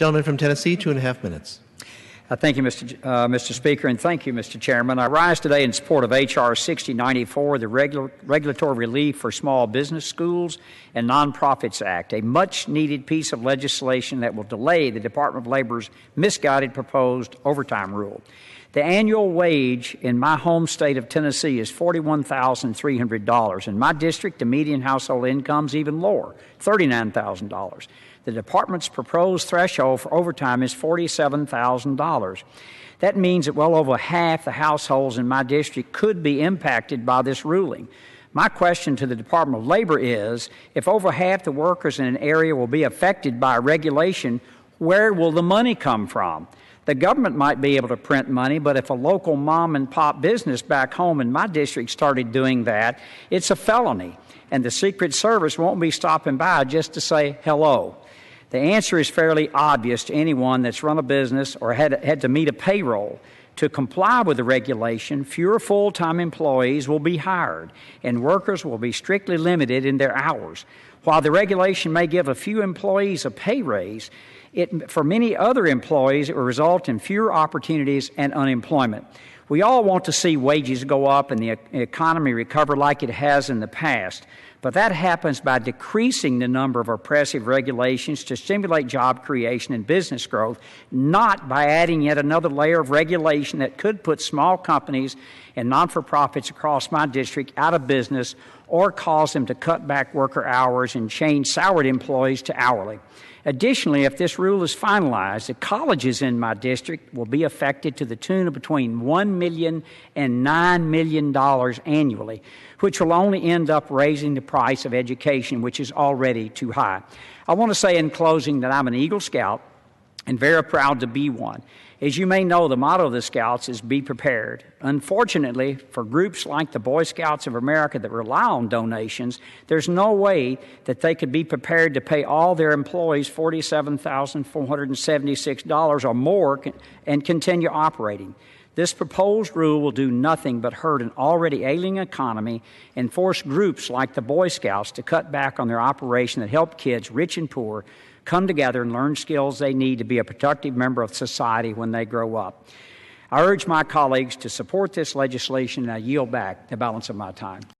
Gentleman from Tennessee, 2.5 minutes. Thank you, Mr. Speaker, and thank you, Mr. Chairman. I rise today in support of H.R. 6094, the Regulatory Relief for Small Business Schools and Nonprofits Act, a much-needed piece of legislation that will delay the Department of Labor's misguided proposed overtime rule. The annual wage in my home state of Tennessee is $41,300. In my district, the median household income is even lower, $39,000. The department's proposed threshold for overtime is $47,000. That means that well over half the households in my district could be impacted by this ruling. My question to the Department of Labor is, if over half the workers in an area will be affected by a regulation, where will the money come from? The government might be able to print money, but if a local mom-and-pop business back home in my district started doing that, it's a felony, and the Secret Service won't be stopping by just to say hello. The answer is fairly obvious to anyone that's run a business or had to meet a payroll. To comply with the regulation, fewer full-time employees will be hired, and workers will be strictly limited in their hours. While the regulation may give a few employees a pay raise, for many other employees, it will result in fewer opportunities and unemployment. We all want to see wages go up and the economy recover like it has in the past, but that happens by decreasing the number of oppressive regulations to stimulate job creation and business growth, not by adding yet another layer of regulation that could put small companies and non-for-profits across my district out of business or cause them to cut back worker hours and change salaried employees to hourly. Additionally, if this rule is finalized, the colleges in my district will be affected to the tune of between $1 million and $9 million annually, which will only end up raising the price of education, which is already too high. I want to say in closing that I'm an Eagle Scout and very proud to be one. As you may know, the motto of the Scouts is be prepared. Unfortunately, for groups like the Boy Scouts of America that rely on donations, there's no way that they could be prepared to pay all their employees $47,476 or more and continue operating. This proposed rule will do nothing but hurt an already ailing economy and force groups like the Boy Scouts to cut back on their operation that help kids, rich and poor, come together and learn skills they need to be a productive member of society when they grow up. I urge my colleagues to support this legislation, and I yield back the balance of my time.